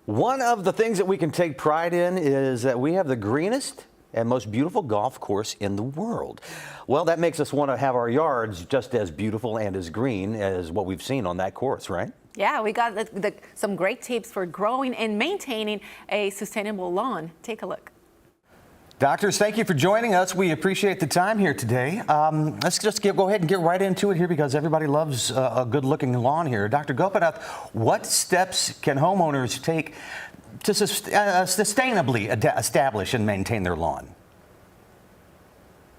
One of the things that we can take pride in is that we have the greenest and most beautiful golf course in the world. Well, that makes us want to have our yards just as beautiful and as green as what we've seen on that course, right? Yeah, we got some great tips for growing and maintaining a sustainable lawn. Take a look. Doctors, thank you for joining us. We appreciate the time here today. Let's just go ahead and get right into it here because everybody loves a good-looking lawn here. Dr. Gopinath, what steps can homeowners take to sustainably establish and maintain their lawn?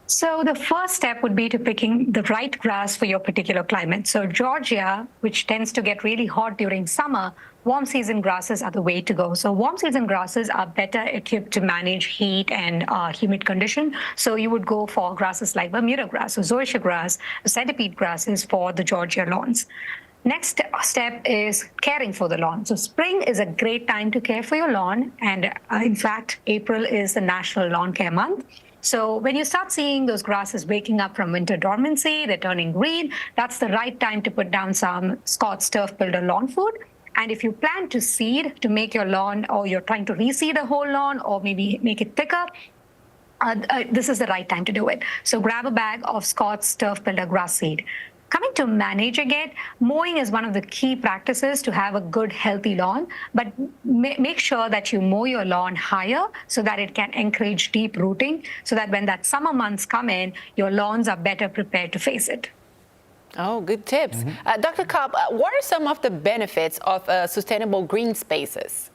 So the first step would be to picking the right grass for your particular climate. So Georgia, which tends to get really hot during summer, warm season grasses are the way to go. So warm season grasses are better equipped to manage heat and humid condition. So you would go for grasses like Bermuda grass or zoysia grass, centipede grasses for the Georgia lawns. Next step is caring for the lawn. So spring is a great time to care for your lawn. And in fact, April is the National Lawn Care Month. So when you start seeing those grasses waking up from winter dormancy, they're turning green, that's the right time to put down some Scott's Turf Builder lawn food. And if you plan to seed to make your lawn, or you're trying to reseed a whole lawn or maybe make it thicker, this is the right time to do it. So grab a bag of Scott's Turf Builder grass seed. Coming to managing it, mowing is one of the key practices to have a good, healthy lawn, but make sure that you mow your lawn higher so that it can encourage deep rooting, so that when that summer months come in, your lawns are better prepared to face it. Oh, good tips. Dr. Kopp, what are some of the benefits of sustainable green spaces?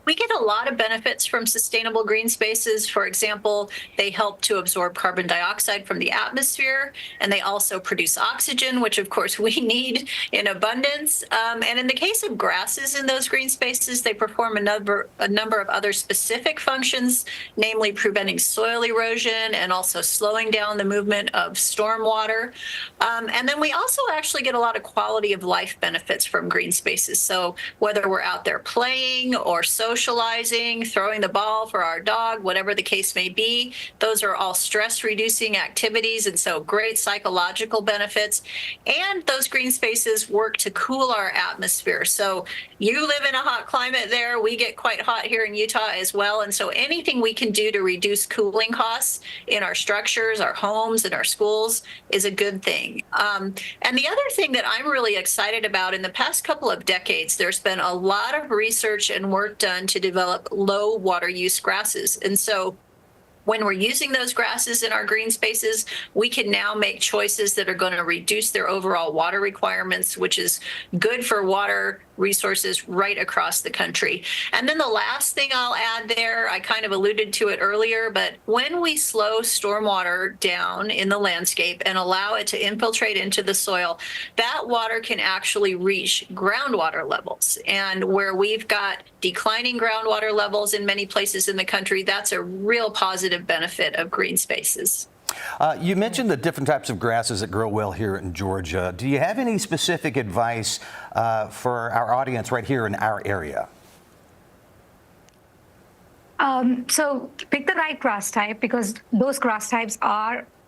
We get a lot of benefits from sustainable green spaces. For example, they help to absorb carbon dioxide from the atmosphere, and they also produce oxygen, which of course we need in abundance. And in the case of grasses in those green spaces, they perform a number of other specific functions, namely preventing soil erosion and also slowing down the movement of storm water. And then we also actually get a lot of quality of life benefits from green spaces. So whether we're out there playing or socializing, throwing the ball for our dog, whatever the case may be, those are all stress-reducing activities, and so great psychological benefits. And those green spaces work to cool our atmosphere. So you live in a hot climate there. We get quite hot here in Utah as well. And so anything we can do to reduce cooling costs in our structures, our homes, and our schools is a good thing. And the other thing that I'm really excited about, in the past couple of decades, there's been a lot of research and work done to develop low water use grasses. And so when we're using those grasses in our green spaces, we can now make choices that are going to reduce their overall water requirements, which is good for water resources right across the country. And then the last thing I'll add there, I kind of alluded to it earlier, but when we slow stormwater down in the landscape and allow it to infiltrate into the soil, that water can actually reach groundwater levels. And where we've got declining groundwater levels in many places in the country, that's a real positive benefit of green spaces. You mentioned the different types of grasses that grow well here in Georgia. Do you have any specific advice for our audience right here in our area? So pick the right grass type, because those grass types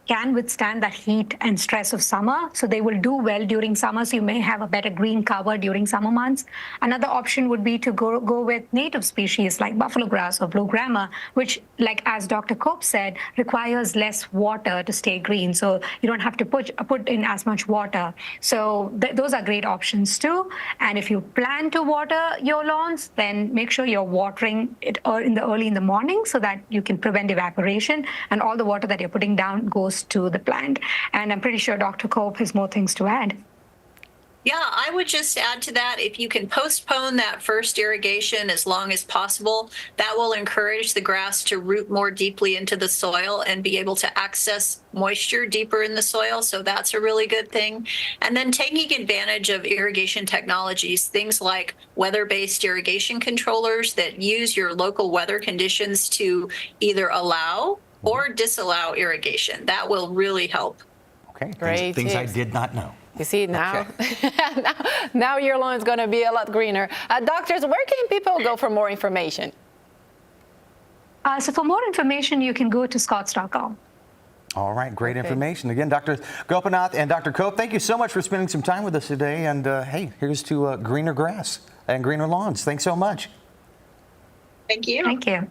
can withstand the heat and stress of summer. So they will do well during summer. So you may have a better green cover during summer months. Another option would be to go with native species like buffalo grass or blue grama, which, like as Dr. Kopp said, requires less water to stay green. So you don't have to put in as much water. So those are great options too. And if you plan to water your lawns, then make sure you're watering it early in the morning so that you can prevent evaporation, and all the water that you're putting down goes to the plant. And I'm pretty sure Dr. Kopp has more things to add. Yeah, I would just add to that, if you can postpone that first irrigation as long as possible, that will encourage the grass to root more deeply into the soil and be able to access moisture deeper in the soil. So that's a really good thing. And then taking advantage of irrigation technologies, things like weather-based irrigation controllers that use your local weather conditions to either allow or disallow irrigation. That will really help. Okay, Great things I tips. did not know. You see, now, Okay. now your lawn is going to be a lot greener. Doctors, where can people go for more information? So for more information, you can go to scotts.com. All right, great information. Again, Dr. Gopinath and Dr. Kopp, thank you so much for spending some time with us today. And hey, here's to greener grass. and greener lawns. Thanks so much. Thank you. Thank you.